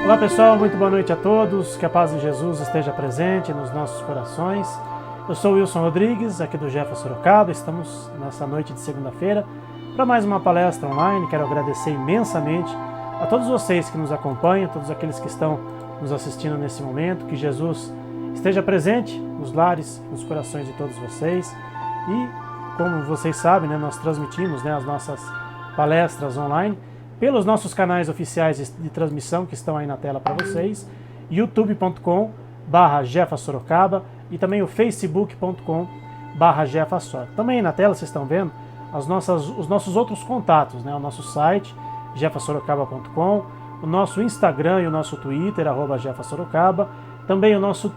Olá pessoal, muito boa noite a todos, que a paz de Jesus esteja presente nos nossos corações. Eu sou Wilson Rodrigues, aqui do Jefa Sorocaba. Estamos nessa noite de segunda-feira para mais uma palestra online. Quero agradecer imensamente a todos vocês que nos acompanham, todos aqueles que estão nos assistindo nesse momento. Que Jesus esteja presente nos lares, nos corações de todos vocês. E como vocês sabem, nós transmitimos as nossas palestras online pelos nossos canais oficiais de transmissão que estão aí na tela para vocês, youtube.com/JefaSorocaba e também o facebook.com/JefaSor. Também na tela vocês estão vendo os nossos outros contatos, o nosso site, jefasorocaba.com, o nosso Instagram e o nosso Twitter, @JefaSorocaba, também o nosso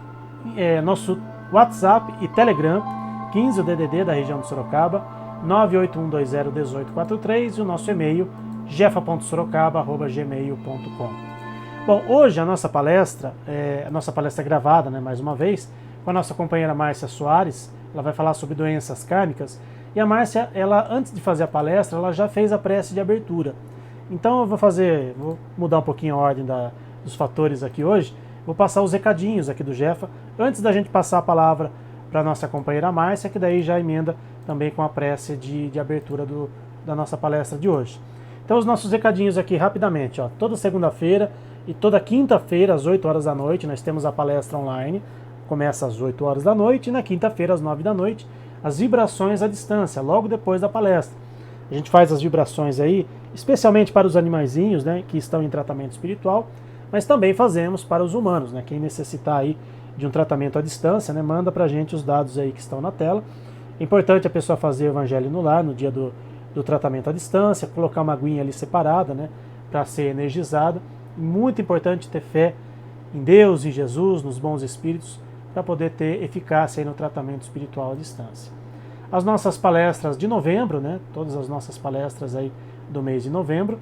WhatsApp e Telegram, 15 o DDD da região de Sorocaba, 981201843 e o nosso e-mail, jefa.sorocaba@gmail.com. Bom, hoje a nossa palestra é gravada, mais uma vez, com a nossa companheira Márcia Soares. Ela vai falar sobre doenças kármicas. E a Márcia, antes de fazer a palestra, ela já fez a prece de abertura. Então eu vou mudar um pouquinho a ordem dos fatores aqui hoje. Vou passar os recadinhos aqui do Jefa, antes da gente passar a palavra para a nossa companheira Márcia, que daí já emenda também com a prece de abertura da nossa palestra de hoje. Então os nossos recadinhos aqui rapidamente, toda segunda-feira e toda quinta-feira às 8 horas da noite nós temos a palestra online, começa às 8 horas da noite e na quinta-feira às 9 da noite as vibrações à distância, logo depois da palestra. A gente faz as vibrações aí, especialmente para os animaizinhos, que estão em tratamento espiritual, mas também fazemos para os humanos, quem necessitar aí de um tratamento à distância, manda pra gente os dados aí que estão na tela. É importante a pessoa fazer o Evangelho no Lar no dia do tratamento à distância, colocar uma aguinha ali separada, para ser energizada. Muito importante ter fé em Deus, em Jesus, nos bons espíritos, para poder ter eficácia aí no tratamento espiritual à distância. As nossas palestras de novembro, todas as nossas palestras aí do mês de novembro,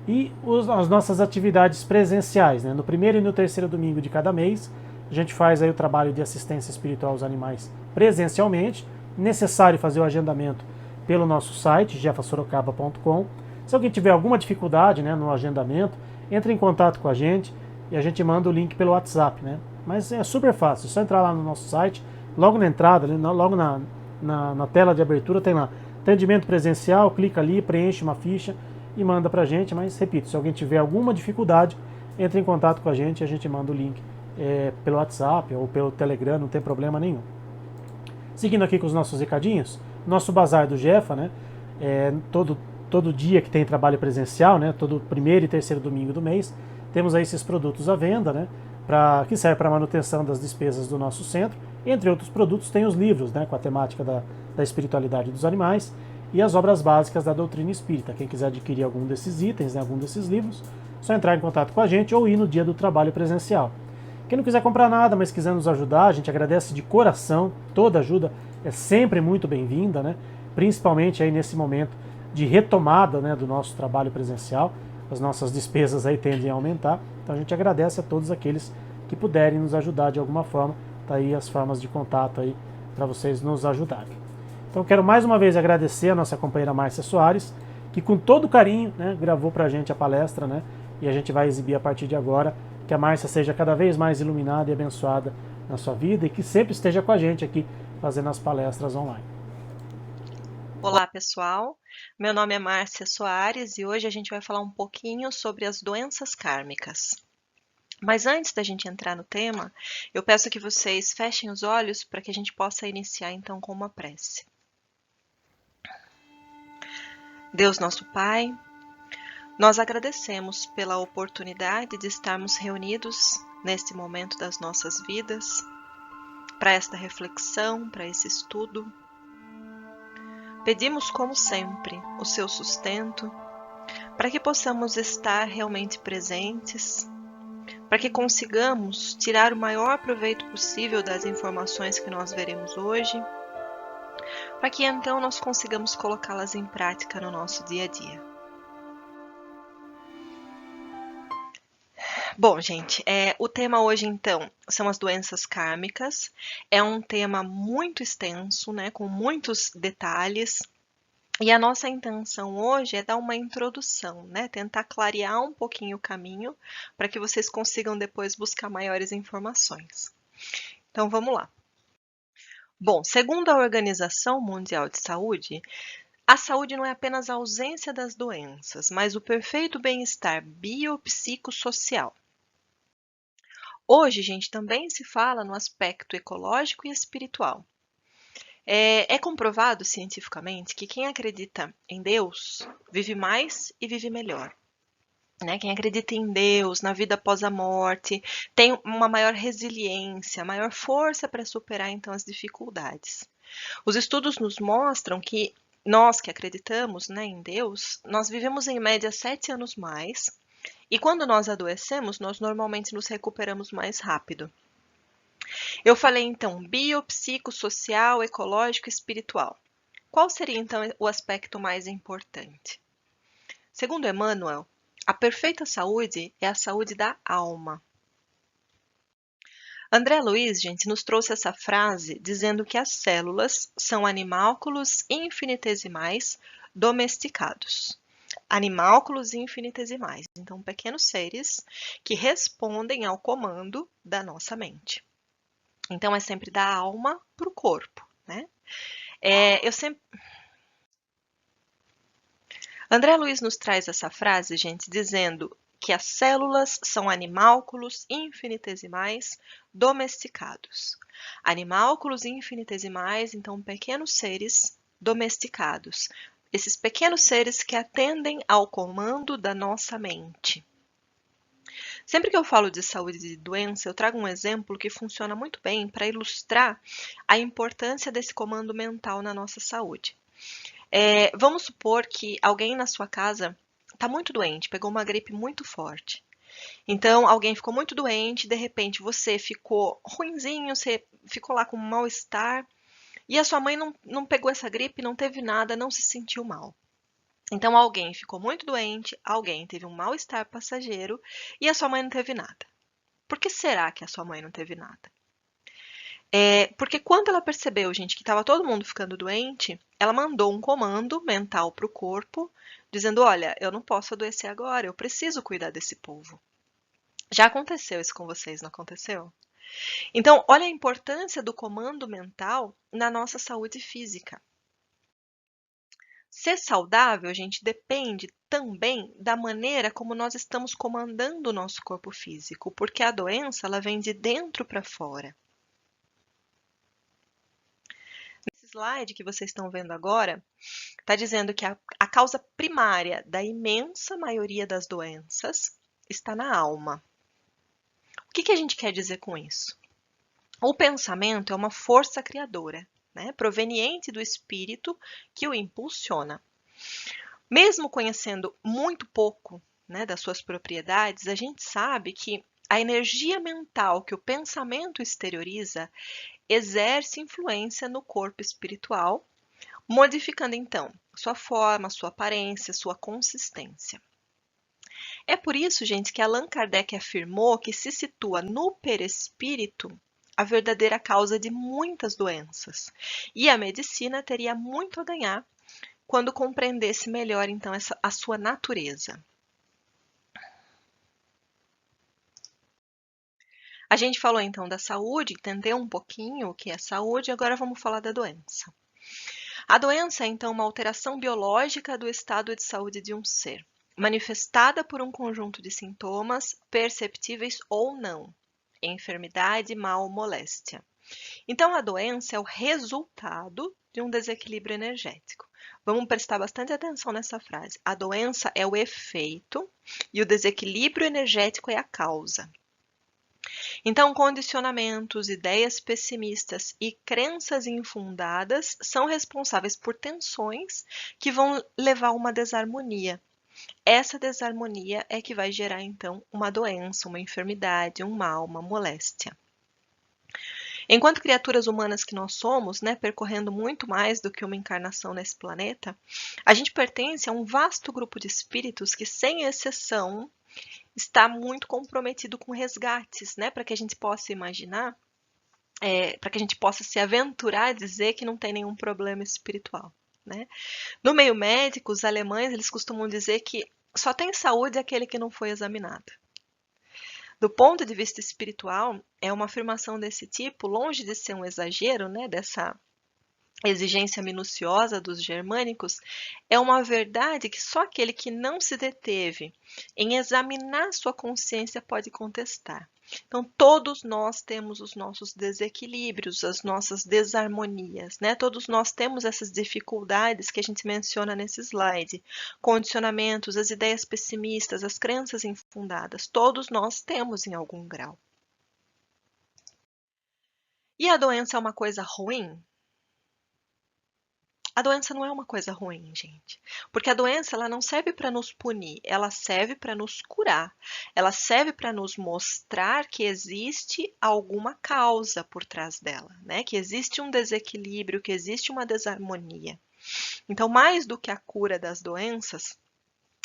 e as nossas atividades presenciais, no primeiro e no terceiro domingo de cada mês, a gente faz aí o trabalho de assistência espiritual aos animais presencialmente. Necessário fazer o agendamento pelo nosso site, jefasorocaba.com. Se alguém tiver alguma dificuldade no agendamento, entre em contato com a gente e a gente manda o link pelo WhatsApp. Mas é super fácil, é só entrar lá no nosso site, logo na entrada, logo na tela de abertura tem lá, atendimento presencial, clica ali, preenche uma ficha e manda pra gente. Mas repito, se alguém tiver alguma dificuldade, entre em contato com a gente e a gente manda o link pelo WhatsApp ou pelo Telegram, não tem problema nenhum. Seguindo aqui com os nossos recadinhos, nosso bazar do Jefa, todo dia que tem trabalho presencial, todo primeiro e terceiro domingo do mês, temos aí esses produtos à venda, que serve para manutenção das despesas do nosso centro. Entre outros produtos tem os livros, com a temática da espiritualidade dos animais e as obras básicas da doutrina espírita. Quem quiser adquirir algum desses itens, algum desses livros, só entrar em contato com a gente ou ir no dia do trabalho presencial. Quem não quiser comprar nada, mas quiser nos ajudar, a gente agradece de coração. Toda ajuda é sempre muito bem-vinda, principalmente aí nesse momento de retomada do nosso trabalho presencial. As nossas despesas aí tendem a aumentar, então a gente agradece a todos aqueles que puderem nos ajudar de alguma forma. Tá aí as formas de contato aí para vocês nos ajudarem. Então quero mais uma vez agradecer a nossa companheira Márcia Soares, que com todo carinho gravou pra gente a palestra, e a gente vai exibir a partir de agora. Que a Márcia seja cada vez mais iluminada e abençoada na sua vida e que sempre esteja com a gente aqui fazendo as palestras online. Olá pessoal, meu nome é Márcia Soares e hoje a gente vai falar um pouquinho sobre as doenças kármicas. Mas antes da gente entrar no tema, eu peço que vocês fechem os olhos para que a gente possa iniciar então com uma prece. Deus nosso Pai, nós agradecemos pela oportunidade de estarmos reunidos neste momento das nossas vidas, para esta reflexão, para esse estudo. Pedimos, como sempre, o seu sustento, para que possamos estar realmente presentes, para que consigamos tirar o maior proveito possível das informações que nós veremos hoje, para que então nós consigamos colocá-las em prática no nosso dia a dia. Bom, gente, o tema hoje, então, são as doenças kármicas. É um tema muito extenso, com muitos detalhes. E a nossa intenção hoje é dar uma introdução, né? Tentar clarear um pouquinho o caminho para que vocês consigam depois buscar maiores informações. Então vamos lá. Bom, segundo a Organização Mundial de Saúde, a saúde não é apenas a ausência das doenças, mas o perfeito bem-estar biopsicossocial. Hoje, gente, também se fala no aspecto ecológico e espiritual. É comprovado cientificamente que quem acredita em Deus vive mais e vive melhor. Né? Quem acredita em Deus, na vida após a morte, tem uma maior resiliência, maior força para superar então as dificuldades. Os estudos nos mostram que nós que acreditamos, né, em Deus, nós vivemos em média 7 anos mais, e quando nós adoecemos, nós normalmente nos recuperamos mais rápido. Eu falei então biopsicossocial, ecológico e espiritual. Qual seria então o aspecto mais importante? Segundo Emmanuel, a perfeita saúde é a saúde da alma. André Luiz, gente, nos trouxe essa frase dizendo que as células são animálculos infinitesimais domesticados. Animálculos infinitesimais, então pequenos seres que respondem ao comando da nossa mente. Então é sempre da alma para o corpo, né? André Luiz nos traz essa frase, gente, dizendo que as células são animálculos infinitesimais domesticados. Animálculos infinitesimais, então pequenos seres domesticados. Esses pequenos seres que atendem ao comando da nossa mente. Sempre que eu falo de saúde e de doença, eu trago um exemplo que funciona muito bem para ilustrar a importância desse comando mental na nossa saúde. Vamos supor que alguém na sua casa está muito doente, pegou uma gripe muito forte. Então, alguém ficou muito doente, de repente você ficou ruinzinho, você ficou lá com um mal-estar, e a sua mãe não pegou essa gripe, não teve nada, não se sentiu mal. Então, alguém ficou muito doente, alguém teve um mal-estar passageiro, e a sua mãe não teve nada. Por que será que a sua mãe não teve nada? Porque quando ela percebeu, gente, que estava todo mundo ficando doente, ela mandou um comando mental para o corpo, dizendo: olha, eu não posso adoecer agora, eu preciso cuidar desse povo. Já aconteceu isso com vocês, não aconteceu? Então, olha a importância do comando mental na nossa saúde física. Ser saudável, gente, depende também da maneira como nós estamos comandando o nosso corpo físico, porque a doença ela vem de dentro para fora. Slide que vocês estão vendo agora está dizendo que a causa primária da imensa maioria das doenças está na alma. O que a gente quer dizer com isso? O pensamento é uma força criadora, né, proveniente do espírito que o impulsiona. Mesmo conhecendo muito pouco, né, das suas propriedades, a gente sabe que a energia mental que o pensamento exterioriza exerce influência no corpo espiritual, modificando então sua forma, sua aparência, sua consistência. É por isso, gente, que Allan Kardec afirmou que se situa no perispírito a verdadeira causa de muitas doenças. E a medicina teria muito a ganhar quando compreendesse melhor então a sua natureza. A gente falou então da saúde, entendeu um pouquinho o que é saúde, agora vamos falar da doença. A doença é, então, uma alteração biológica do estado de saúde de um ser, manifestada por um conjunto de sintomas, perceptíveis ou não, enfermidade, mal, moléstia. Então, a doença é o resultado de um desequilíbrio energético. Vamos prestar bastante atenção nessa frase. A doença é o efeito e o desequilíbrio energético é a causa. Então, condicionamentos, ideias pessimistas e crenças infundadas são responsáveis por tensões que vão levar a uma desarmonia. Essa desarmonia é que vai gerar, então, uma doença, uma enfermidade, um mal, uma moléstia. Enquanto criaturas humanas que nós somos, né, percorrendo muito mais do que uma encarnação nesse planeta, a gente pertence a um vasto grupo de espíritos que, sem exceção, está muito comprometido com resgates, né? Para que a gente possa imaginar, para que a gente possa se aventurar a dizer que não tem nenhum problema espiritual, né? No meio médico, os alemães eles costumam dizer que só tem saúde aquele que não foi examinado. Do ponto de vista espiritual, é uma afirmação desse tipo, longe de ser um exagero, né, dessa exigência minuciosa dos germânicos, é uma verdade que só aquele que não se deteve em examinar sua consciência pode contestar. Então, todos nós temos os nossos desequilíbrios, as nossas desarmonias, né? Todos nós temos essas dificuldades que a gente menciona nesse slide. Condicionamentos, as ideias pessimistas, as crenças infundadas, todos nós temos em algum grau. E a doença é uma coisa ruim? A doença não é uma coisa ruim, gente, porque a doença ela não serve para nos punir, ela serve para nos curar, ela serve para nos mostrar que existe alguma causa por trás dela, né? Que existe um desequilíbrio, que existe uma desarmonia. Então, mais do que a cura das doenças,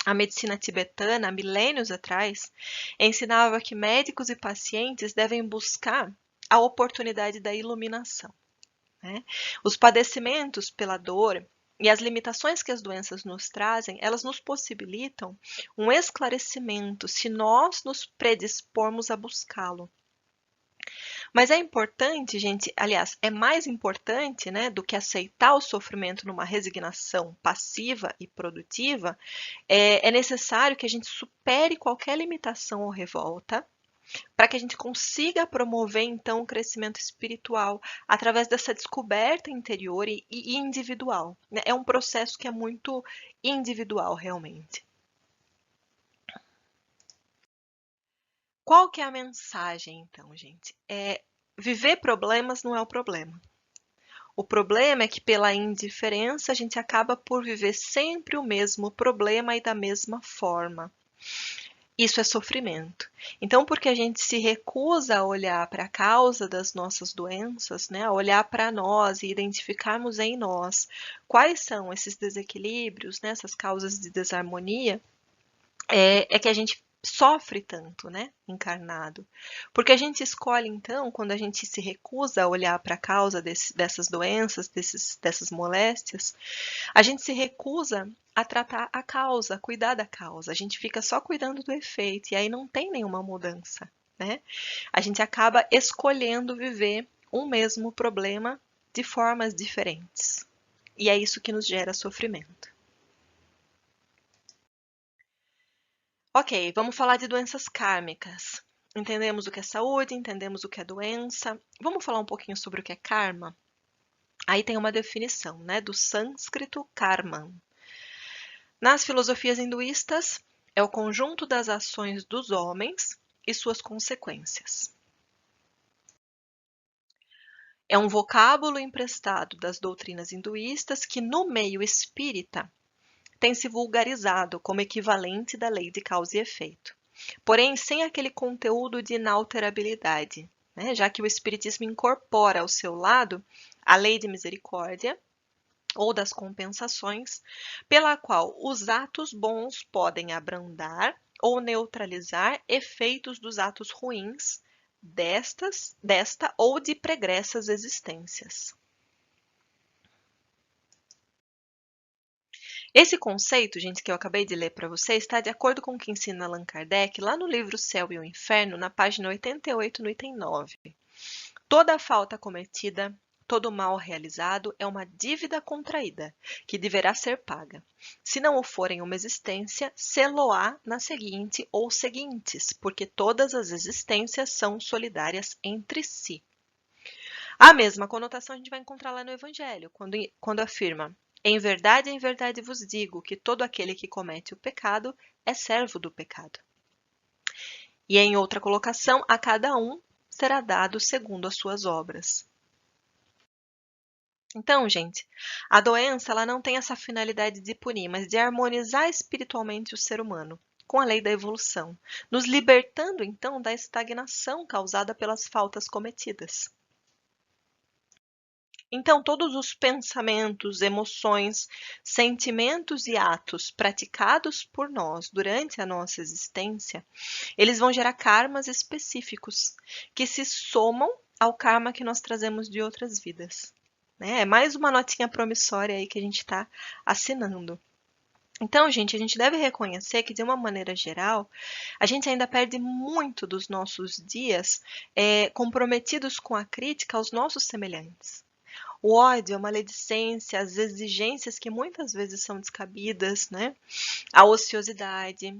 a medicina tibetana, há milênios atrás, ensinava que médicos e pacientes devem buscar a oportunidade da iluminação, né? Os padecimentos pela dor e as limitações que as doenças nos trazem, elas nos possibilitam um esclarecimento se nós nos predispormos a buscá-lo. Mas é importante, gente, aliás, é mais importante, né, do que aceitar o sofrimento numa resignação passiva e produtiva, é necessário que a gente supere qualquer limitação ou revolta, para que a gente consiga promover, então, o crescimento espiritual através dessa descoberta interior e individual, né? É um processo que é muito individual, realmente. Qual que é a mensagem, então, gente? Viver problemas não é o problema. O problema é que, pela indiferença, a gente acaba por viver sempre o mesmo problema e da mesma forma. Isso é sofrimento. Então, porque a gente se recusa a olhar para a causa das nossas doenças, né, a olhar para nós e identificarmos em nós quais são esses desequilíbrios, né, essas causas de desarmonia, é que a gente sofre tanto, né, encarnado. Porque a gente escolhe, então, quando a gente se recusa a olhar para a causa dessas doenças, dessas moléstias, a gente se recusa a tratar a causa, a cuidar da causa. A gente fica só cuidando do efeito e aí não tem nenhuma mudança, né? A gente acaba escolhendo viver um mesmo problema de formas diferentes. E é isso que nos gera sofrimento. Ok, vamos falar de doenças kármicas. Entendemos o que é saúde, entendemos o que é doença. Vamos falar um pouquinho sobre o que é karma? Aí tem uma definição, né, do sânscrito karma. Nas filosofias hinduístas, é o conjunto das ações dos homens e suas consequências. É um vocábulo emprestado das doutrinas hinduístas que, no meio espírita, tem se vulgarizado como equivalente da lei de causa e efeito, porém sem aquele conteúdo de inalterabilidade, né? Já que o espiritismo incorpora ao seu lado a lei de misericórdia ou das compensações, pela qual os atos bons podem abrandar ou neutralizar efeitos dos atos ruins desta ou de pregressas existências. Esse conceito, gente, que eu acabei de ler para você, está de acordo com o que ensina Allan Kardec lá no livro Céu e o Inferno, na página 88 no item 9. Toda falta cometida, todo mal realizado é uma dívida contraída, que deverá ser paga. Se não o for em uma existência, sê-lo-á na seguinte ou seguintes, porque todas as existências são solidárias entre si. A mesma conotação a gente vai encontrar lá no Evangelho, quando afirma: em verdade vos digo que todo aquele que comete o pecado é servo do pecado. E em outra colocação, a cada um será dado segundo as suas obras. Então, gente, a doença ela não tem essa finalidade de punir, mas de harmonizar espiritualmente o ser humano com a lei da evolução, nos libertando então da estagnação causada pelas faltas cometidas. Então, todos os pensamentos, emoções, sentimentos e atos praticados por nós durante a nossa existência, eles vão gerar karmas específicos que se somam ao karma que nós trazemos de outras vidas. né? É mais uma notinha promissória aí que a gente está assinando. Então, gente, a gente deve reconhecer que, de uma maneira geral, a gente ainda perde muito dos nossos dias comprometidos com a crítica aos nossos semelhantes. O ódio, a maledicência, as exigências que muitas vezes são descabidas, né? A ociosidade,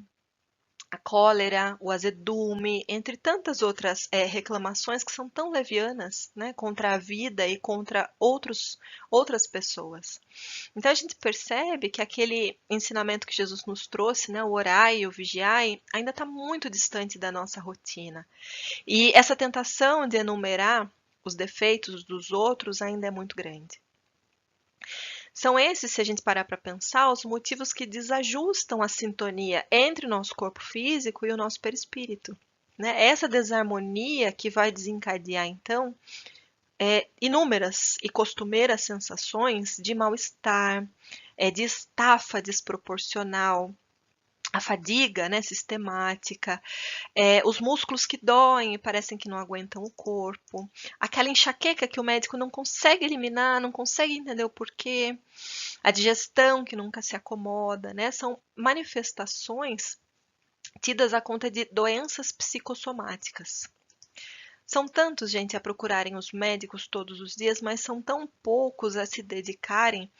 a cólera, o azedume, entre tantas outras reclamações que são tão levianas, né, contra a vida e contra outras pessoas. Então a gente percebe que aquele ensinamento que Jesus nos trouxe, né, o orai e o vigiai, ainda está muito distante da nossa rotina. E essa tentação de enumerar os defeitos dos outros ainda é muito grande. São esses, se a gente parar para pensar, os motivos que desajustam a sintonia entre o nosso corpo físico e o nosso perispírito. Né? Essa desarmonia que vai desencadear, então, inúmeras e costumeiras sensações de mal-estar, de estafa desproporcional, a fadiga, né, sistemática, os músculos que doem e parecem que não aguentam o corpo, aquela enxaqueca que o médico não consegue eliminar, não consegue entender o porquê, a digestão que nunca se acomoda, né? São manifestações tidas a conta de doenças psicossomáticas. São tantos, gente, a procurarem os médicos todos os dias, mas são tão poucos a se dedicarem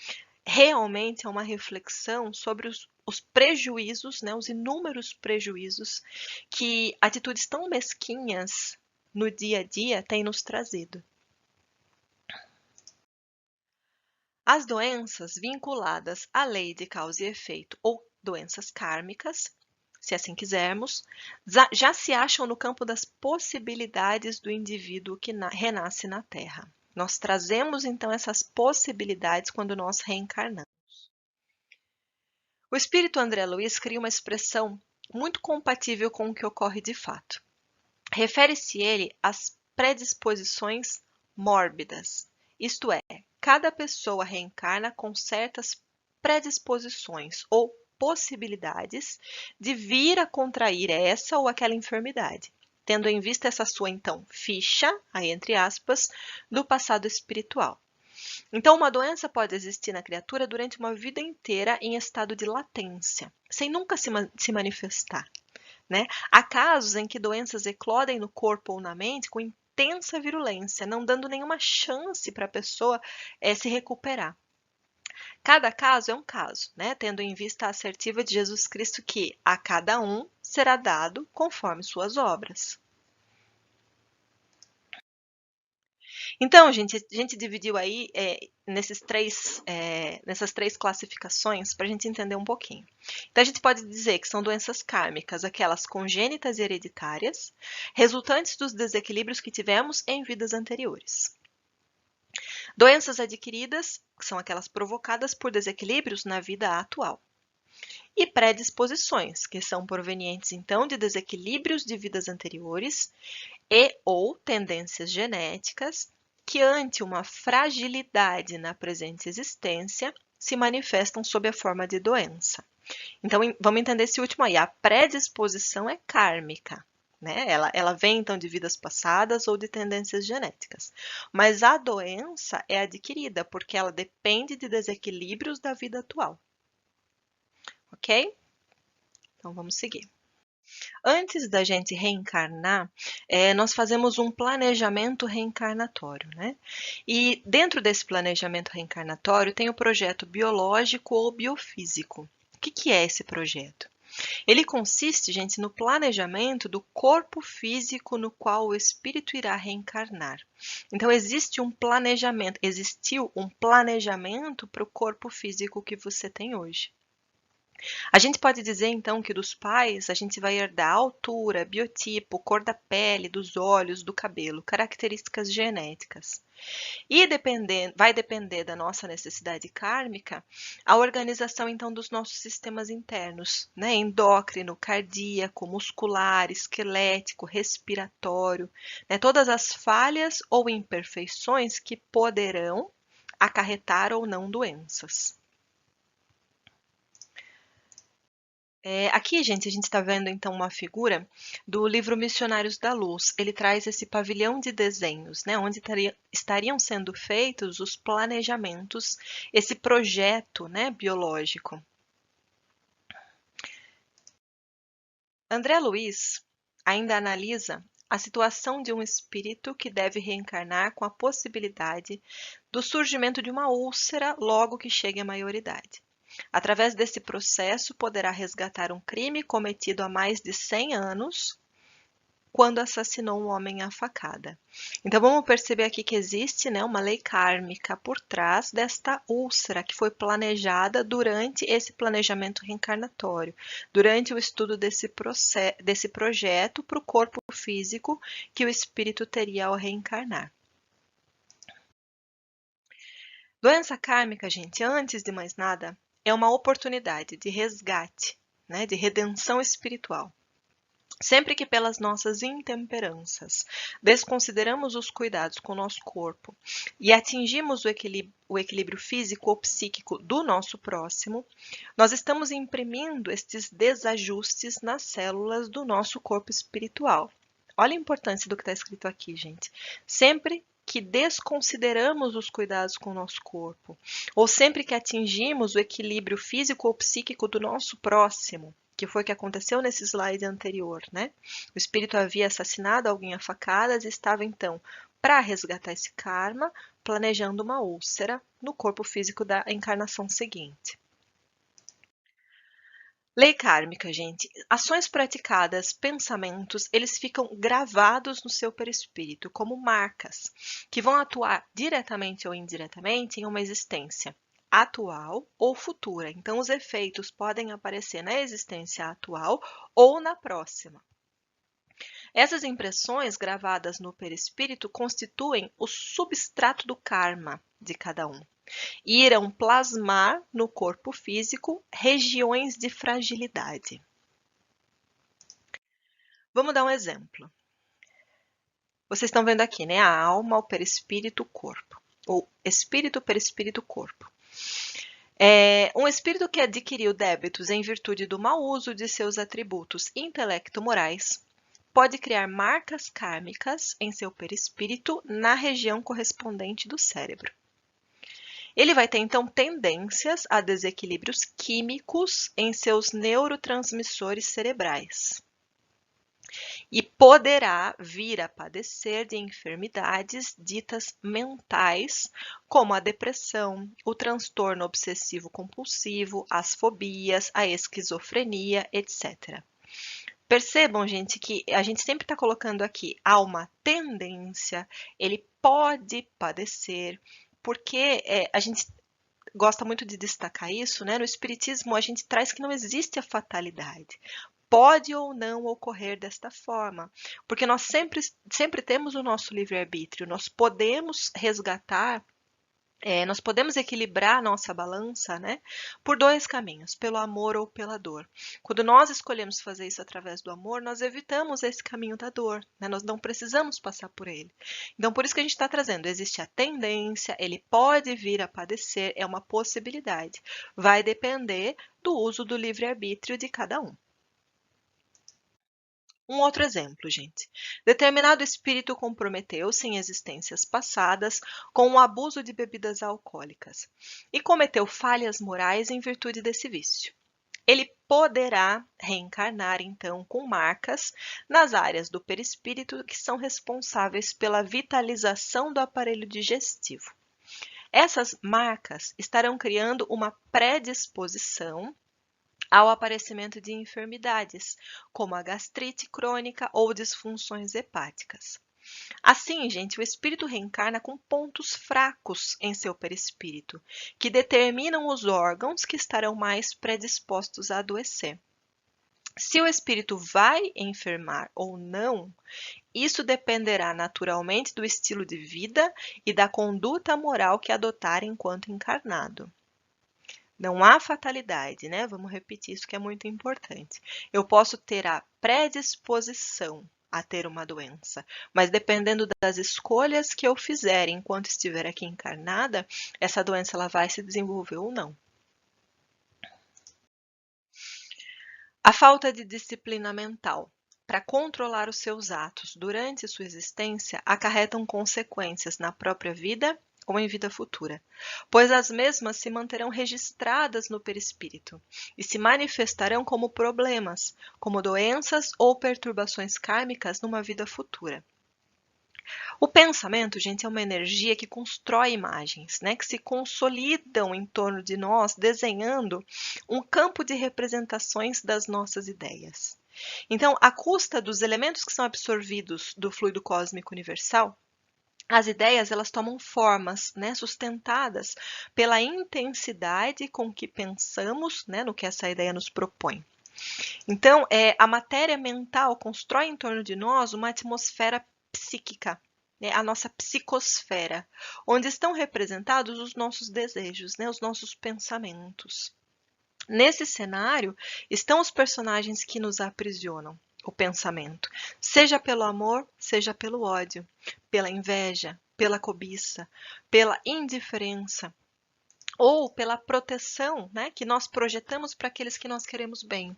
realmente a uma reflexão sobre os prejuízos, né, os inúmeros prejuízos que atitudes tão mesquinhas no dia a dia têm nos trazido. As doenças vinculadas à lei de causa e efeito ou doenças kármicas, se assim quisermos, já se acham no campo das possibilidades do indivíduo que renasce na Terra. Nós trazemos então essas possibilidades quando nós reencarnamos. O espírito André Luiz cria uma expressão muito compatível com o que ocorre de fato. Refere-se ele às predisposições mórbidas, isto é, cada pessoa reencarna com certas predisposições ou possibilidades de vir a contrair essa ou aquela enfermidade, tendo em vista essa sua, então, ficha, aí entre aspas, do passado espiritual. Então, uma doença pode existir na criatura durante uma vida inteira em estado de latência, sem nunca se manifestar. Né? Há casos em que doenças eclodem no corpo ou na mente com intensa virulência, não dando nenhuma chance para a pessoa se recuperar. Cada caso é um caso, né? Tendo em vista a assertiva de Jesus Cristo que a cada um será dado conforme suas obras. Então, gente, a gente dividiu aí nessas três classificações para a gente entender um pouquinho. Então, a gente pode dizer que são doenças kármicas, aquelas congênitas e hereditárias, resultantes dos desequilíbrios que tivemos em vidas anteriores. Doenças adquiridas, que são aquelas provocadas por desequilíbrios na vida atual. E predisposições, que são provenientes, então, de desequilíbrios de vidas anteriores e ou tendências genéticas que, ante uma fragilidade na presente existência, se manifestam sob a forma de doença. Então, vamos entender esse último aí. A predisposição é kármica, né? Ela vem, então, de vidas passadas ou de tendências genéticas. Mas a doença é adquirida, porque ela depende de desequilíbrios da vida atual. Ok? Então, vamos seguir. Antes da gente reencarnar, nós fazemos um planejamento reencarnatório, né? E dentro desse planejamento reencarnatório tem o projeto biológico ou biofísico. O que é esse projeto? Ele consiste, gente, no planejamento do corpo físico no qual o espírito irá reencarnar. Então, existiu um planejamento para o corpo físico que você tem hoje. A gente pode dizer, então, que dos pais a gente vai herdar altura, biotipo, cor da pele, dos olhos, do cabelo, características genéticas. E vai depender da nossa necessidade kármica a organização, então, dos nossos sistemas internos, né? Endócrino, cardíaco, muscular, esquelético, respiratório, né? Todas as falhas ou imperfeições que poderão acarretar ou não doenças. Aqui, gente, a gente está vendo então uma figura do livro Missionários da Luz. Ele traz esse pavilhão de desenhos, né, onde estariam sendo feitos os planejamentos, esse projeto, né, biológico. André Luiz ainda analisa a situação de um espírito que deve reencarnar com a possibilidade do surgimento de uma úlcera logo que chegue à maioridade. Através desse processo, poderá resgatar um crime cometido há mais de 100 anos, quando assassinou um homem à facada. Então, vamos perceber aqui que existe, né, uma lei kármica por trás desta úlcera que foi planejada durante esse planejamento reencarnatório, durante o estudo desse projeto para o corpo físico que o espírito teria ao reencarnar. Doença kármica, gente, antes de mais nada, é uma oportunidade de resgate, né, de redenção espiritual. Sempre que pelas nossas intemperanças desconsideramos os cuidados com o nosso corpo e atingimos o equilíbrio físico ou psíquico do nosso próximo, nós estamos imprimindo estes desajustes nas células do nosso corpo espiritual. Olha a importância do que está escrito aqui, gente. Sempre que desconsideramos os cuidados com o nosso corpo, ou sempre que atingimos o equilíbrio físico ou psíquico do nosso próximo, que foi o que aconteceu nesse slide anterior, né? O espírito havia assassinado alguém a facadas e estava, então, para resgatar esse karma, planejando uma úlcera no corpo físico da encarnação seguinte. Lei kármica, gente. Ações praticadas, pensamentos, eles ficam gravados no seu perispírito como marcas, que vão atuar diretamente ou indiretamente em uma existência atual ou futura. Então, os efeitos podem aparecer na existência atual ou na próxima. Essas impressões gravadas no perispírito constituem o substrato do karma de cada um e irão plasmar no corpo físico regiões de fragilidade. Vamos dar um exemplo. Vocês estão vendo aqui, né? A alma, o perispírito, o corpo. Ou espírito, perispírito, corpo. Um espírito que adquiriu débitos em virtude do mau uso de seus atributos intelecto-morais pode criar marcas kármicas em seu perispírito na região correspondente do cérebro. Ele vai ter, então, tendências a desequilíbrios químicos em seus neurotransmissores cerebrais. E poderá vir a padecer de enfermidades ditas mentais, como a depressão, o transtorno obsessivo-compulsivo, as fobias, a esquizofrenia, etc. Percebam, gente, que a gente sempre está colocando aqui, há uma tendência, ele pode padecer, porque a gente gosta muito de destacar isso, né? No Espiritismo, a gente traz que não existe a fatalidade. Pode ou não ocorrer desta forma, porque nós sempre temos o nosso livre-arbítrio, nós podemos resgatar, nós podemos equilibrar a nossa balança, né, por dois caminhos, pelo amor ou pela dor. Quando nós escolhemos fazer isso através do amor, nós evitamos esse caminho da dor, né, nós não precisamos passar por ele. Então, por isso que a gente está trazendo, existe a tendência, ele pode vir a padecer, é uma possibilidade. Vai depender do uso do livre-arbítrio de cada um. Um outro exemplo, gente. Determinado espírito comprometeu-se em existências passadas com o abuso de bebidas alcoólicas e cometeu falhas morais em virtude desse vício. Ele poderá reencarnar, então, com marcas nas áreas do perispírito que são responsáveis pela vitalização do aparelho digestivo. Essas marcas estarão criando uma predisposição ao aparecimento de enfermidades, como a gastrite crônica ou disfunções hepáticas. Assim, gente, o espírito reencarna com pontos fracos em seu perispírito, que determinam os órgãos que estarão mais predispostos a adoecer. Se o espírito vai enfermar ou não, isso dependerá naturalmente do estilo de vida e da conduta moral que adotar enquanto encarnado. Não há fatalidade, né? Vamos repetir isso que é muito importante. Eu posso ter a predisposição a ter uma doença, mas dependendo das escolhas que eu fizer enquanto estiver aqui encarnada, essa doença ela vai se desenvolver ou não. A falta de disciplina mental para controlar os seus atos durante sua existência acarretam consequências na própria vida ou em vida futura, pois as mesmas se manterão registradas no perispírito e se manifestarão como problemas, como doenças ou perturbações kármicas numa vida futura. O pensamento, gente, é uma energia que constrói imagens, né, que se consolidam em torno de nós, desenhando um campo de representações das nossas ideias. Então, à custa dos elementos que são absorvidos do fluido cósmico universal, as ideias elas tomam formas, né, sustentadas pela intensidade com que pensamos, né, no que essa ideia nos propõe. Então, a matéria mental constrói em torno de nós uma atmosfera psíquica, né, a nossa psicosfera, onde estão representados os nossos desejos, né, os nossos pensamentos. Nesse cenário estão os personagens que nos aprisionam, o pensamento, seja pelo amor, seja pelo ódio, pela inveja, pela cobiça, pela indiferença ou pela proteção, né, que nós projetamos para aqueles que nós queremos bem.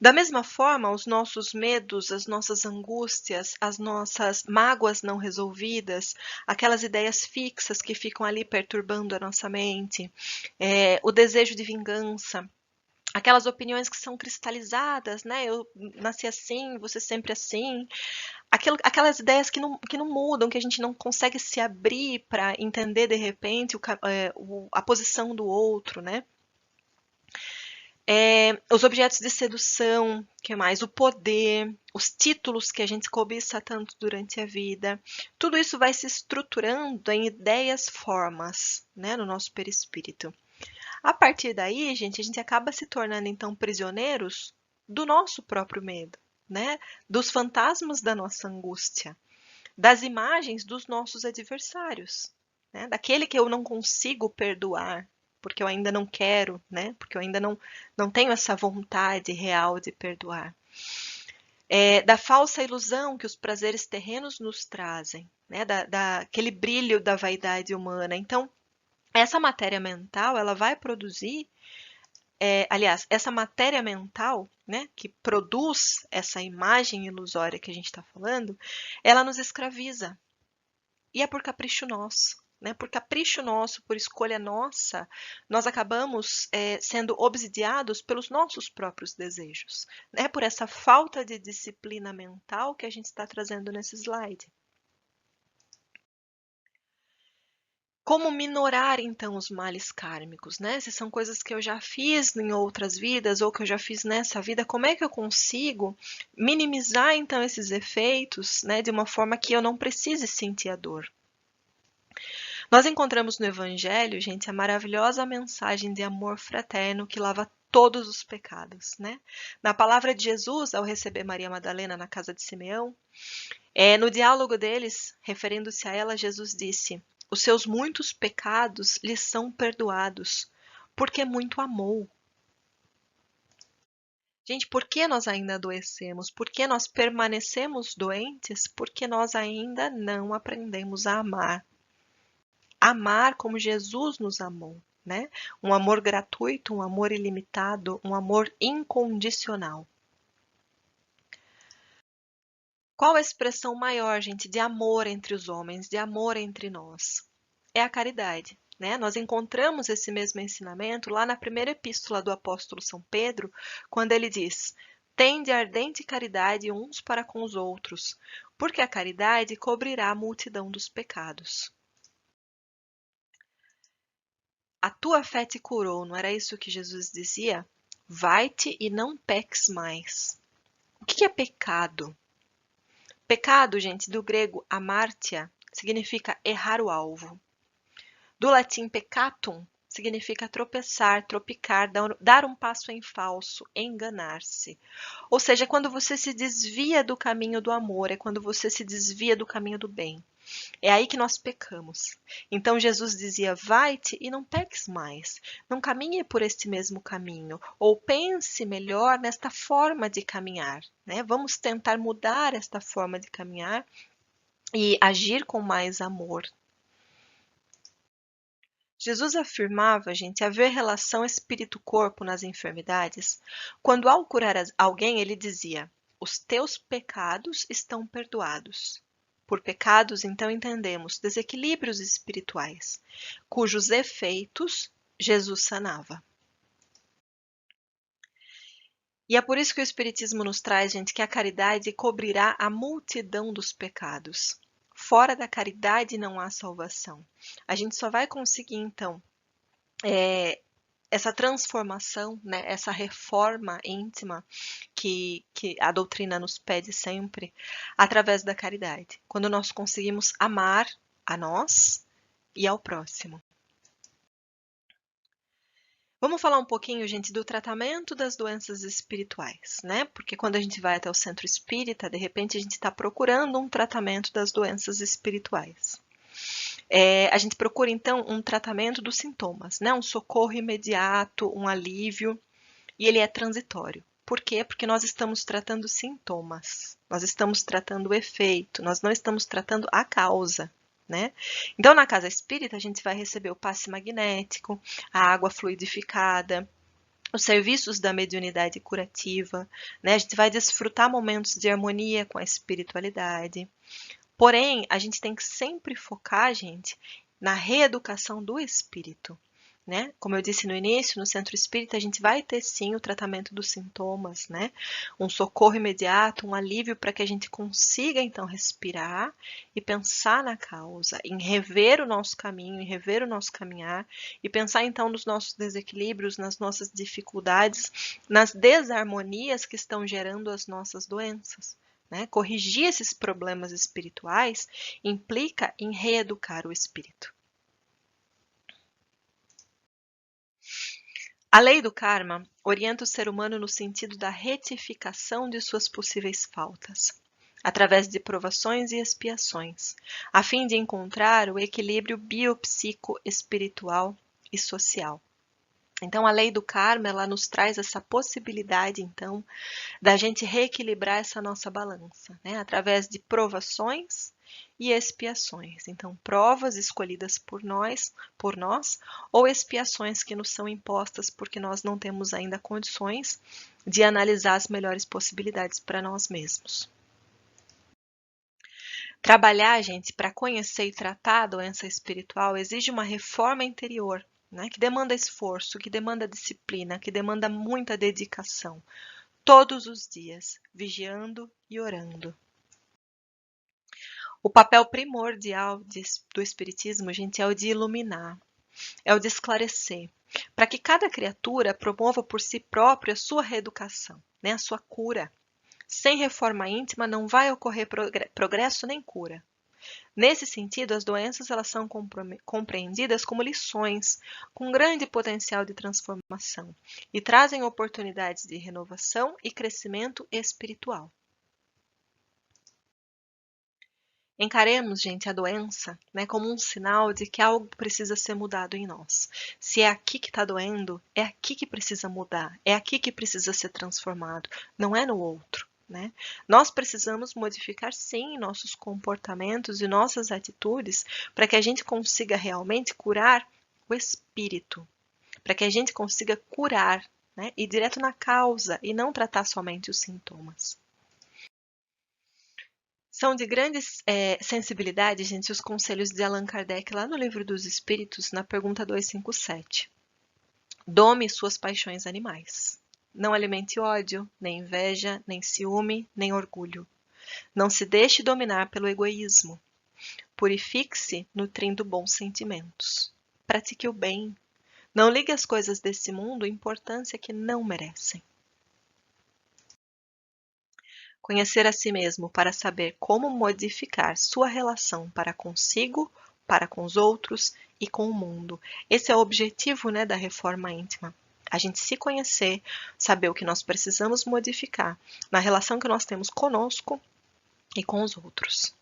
Da mesma forma, os nossos medos, as nossas angústias, as nossas mágoas não resolvidas, aquelas ideias fixas que ficam ali perturbando a nossa mente, o desejo de vingança, aquelas opiniões que são cristalizadas, né? Eu nasci assim, você sempre assim. Aquelas ideias que não mudam, que a gente não consegue se abrir para entender de repente a posição do outro, né? Os objetos de sedução, que mais? O poder, os títulos que a gente cobiça tanto durante a vida. Tudo isso vai se estruturando em ideias, formas, né, no nosso perispírito. A partir daí, gente, a gente acaba se tornando então prisioneiros do nosso próprio medo, né? Dos fantasmas da nossa angústia, das imagens dos nossos adversários, né? Daquele que eu não consigo perdoar, porque eu ainda não quero, né? Porque eu ainda não tenho essa vontade real de perdoar. Da falsa ilusão que os prazeres terrenos nos trazem, né? Daquele brilho da vaidade humana. Então, essa matéria mental, ela vai produzir, aliás, essa matéria mental, né, que produz essa imagem ilusória que a gente está falando, ela nos escraviza. E é por capricho nosso, né? Por capricho nosso, por escolha nossa, nós acabamos sendo obsidiados pelos nossos próprios desejos, né? Por essa falta de disciplina mental que a gente está trazendo nesse slide. Como minorar, então, os males kármicos, né? Se são coisas que eu já fiz em outras vidas ou que eu já fiz nessa vida, como é que eu consigo minimizar, então, esses efeitos, né? De uma forma que eu não precise sentir a dor. Nós encontramos no Evangelho, gente, a maravilhosa mensagem de amor fraterno que lava todos os pecados, né? Na palavra de Jesus, ao receber Maria Madalena na casa de Simeão, no diálogo deles, referindo-se a ela, Jesus disse: os seus muitos pecados lhe são perdoados, porque muito amou. Gente, por que nós ainda adoecemos? Por que nós permanecemos doentes? Porque nós ainda não aprendemos a amar. Amar como Jesus nos amou, né? Um amor gratuito, um amor ilimitado, um amor incondicional. Qual a expressão maior, gente, de amor entre os homens, de amor entre nós? É a caridade, né? Nós encontramos esse mesmo ensinamento lá na primeira epístola do apóstolo São Pedro, quando ele diz: tende ardente caridade uns para com os outros, porque a caridade cobrirá a multidão dos pecados. A tua fé te curou, não era isso que Jesus dizia? Vai-te e não peques mais. O que é pecado? Pecado, gente, do grego amartia, significa errar o alvo. Do latim peccatum, significa tropeçar, tropicar, dar um passo em falso, enganar-se. Ou seja, quando você se desvia do caminho do amor, é quando você se desvia do caminho do bem. É aí que nós pecamos. Então Jesus dizia: vai-te e não peques mais. Não caminhe por este mesmo caminho. Ou pense melhor nesta forma de caminhar, né? Vamos tentar mudar esta forma de caminhar e agir com mais amor. Jesus afirmava, gente, haver relação espírito-corpo nas enfermidades, quando ao curar alguém ele dizia: os teus pecados estão perdoados. Por pecados, então, entendemos desequilíbrios espirituais, cujos efeitos Jesus sanava. E é por isso que o Espiritismo nos traz, gente, que a caridade cobrirá a multidão dos pecados. Fora da caridade não há salvação. A gente só vai conseguir, então, essa transformação, né, essa reforma íntima que a doutrina nos pede sempre, através da caridade. Quando nós conseguimos amar a nós e ao próximo. Vamos falar um pouquinho, gente, do tratamento das doenças espirituais, né? Porque quando a gente vai até o centro espírita, de repente a gente está procurando um tratamento das doenças espirituais. A gente procura, então, um tratamento dos sintomas, né? Um socorro imediato, um alívio, e ele é transitório. Por quê? Porque nós estamos tratando sintomas, nós estamos tratando o efeito, nós não estamos tratando a causa. Né? Então, na casa espírita, a gente vai receber o passe magnético, a água fluidificada, os serviços da mediunidade curativa, né? A gente vai desfrutar momentos de harmonia com a espiritualidade. Porém, a gente tem que sempre focar, gente, na reeducação do espírito. Né? Como eu disse no início, no centro espírita a gente vai ter sim o tratamento dos sintomas, né? Um socorro imediato, um alívio para que a gente consiga então respirar e pensar na causa, em rever o nosso caminho, em rever o nosso caminhar e pensar então nos nossos desequilíbrios, nas nossas dificuldades, nas desarmonias que estão gerando as nossas doenças. Né? Corrigir esses problemas espirituais implica em reeducar o espírito. A lei do karma orienta o ser humano no sentido da retificação de suas possíveis faltas, através de provações e expiações, a fim de encontrar o equilíbrio biopsico-espiritual e social. Então, a lei do karma, ela nos traz essa possibilidade, então, da gente reequilibrar essa nossa balança, né? Através de provações e expiações. Então, provas escolhidas por nós, ou expiações que nos são impostas porque nós não temos ainda condições de analisar as melhores possibilidades para nós mesmos. Trabalhar, gente, para conhecer e tratar a doença espiritual exige uma reforma interior, né? Que demanda esforço, que demanda disciplina, que demanda muita dedicação. Todos os dias, vigiando e orando. O papel primordial do Espiritismo, gente, é o de iluminar, é o de esclarecer, para que cada criatura promova por si própria a sua reeducação, né, a sua cura. Sem reforma íntima não vai ocorrer progresso nem cura. Nesse sentido, as doenças elas são compreendidas como lições com grande potencial de transformação e trazem oportunidades de renovação e crescimento espiritual. Encaremos, gente, a doença, né, como um sinal de que algo precisa ser mudado em nós. Se é aqui que está doendo, é aqui que precisa mudar, é aqui que precisa ser transformado, não é no outro. Né? Nós precisamos modificar, sim, nossos comportamentos e nossas atitudes para que a gente consiga realmente curar o espírito, para que a gente consiga curar, né, ir direto na causa e não tratar somente os sintomas. São de grande sensibilidade, gente, os conselhos de Allan Kardec lá no Livro dos Espíritos, na pergunta 257. Dome suas paixões animais. Não alimente ódio, nem inveja, nem ciúme, nem orgulho. Não se deixe dominar pelo egoísmo. Purifique-se nutrindo bons sentimentos. Pratique o bem. Não ligue às coisas desse mundo importância que não merecem. Conhecer a si mesmo para saber como modificar sua relação para consigo, para com os outros e com o mundo. Esse é o objetivo, né, da reforma íntima. A gente se conhecer, saber o que nós precisamos modificar na relação que nós temos conosco e com os outros.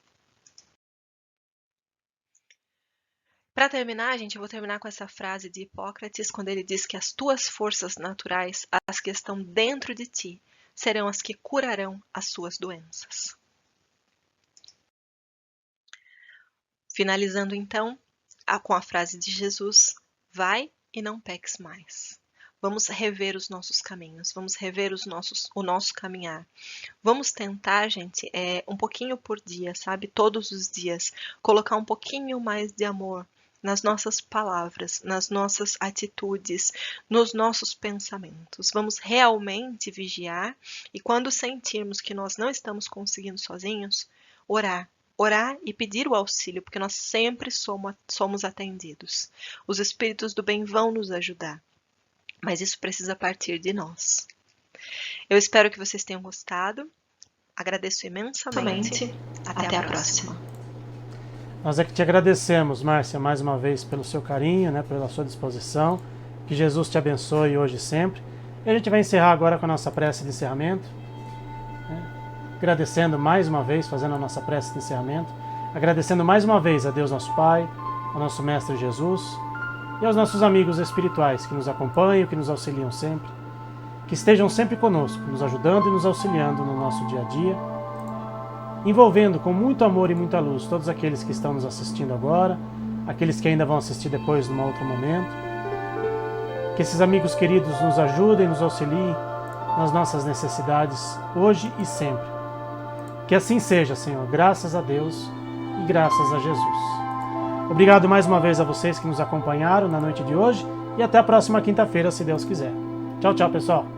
Para terminar, gente, eu vou terminar com essa frase de Hipócrates, quando ele diz que as tuas forças naturais, as que estão dentro de ti, serão as que curarão as suas doenças. Finalizando então com a frase de Jesus, Vai e não peques mais. Vamos rever os nossos caminhos, vamos rever o nosso caminhar. Vamos tentar, gente, um pouquinho por dia, sabe? Todos os dias, colocar um pouquinho mais de amor nas nossas palavras, nas nossas atitudes, nos nossos pensamentos. Vamos realmente vigiar e quando sentirmos que nós não estamos conseguindo sozinhos, orar. Orar e pedir o auxílio, porque nós sempre somos atendidos. Os espíritos do bem vão nos ajudar. Mas isso precisa partir de nós. Eu espero que vocês tenham gostado. Agradeço imensamente. Até a próxima. Nós é que te agradecemos, Márcia, mais uma vez pelo seu carinho, né, pela sua disposição. Que Jesus te abençoe hoje e sempre. E a gente vai encerrar agora com a nossa prece de encerramento. Agradecendo mais uma vez, fazendo a nossa prece de encerramento. Agradecendo mais uma vez a Deus nosso Pai, ao nosso Mestre Jesus e aos nossos amigos espirituais que nos acompanham, que nos auxiliam sempre, que estejam sempre conosco, nos ajudando e nos auxiliando no nosso dia a dia, envolvendo com muito amor e muita luz todos aqueles que estão nos assistindo agora, aqueles que ainda vão assistir depois num outro momento. Que esses amigos queridos nos ajudem, nos auxiliem nas nossas necessidades hoje e sempre. Que assim seja, Senhor, graças a Deus e graças a Jesus. Obrigado mais uma vez a vocês que nos acompanharam na noite de hoje e até a próxima quinta-feira, se Deus quiser. Tchau, tchau, pessoal.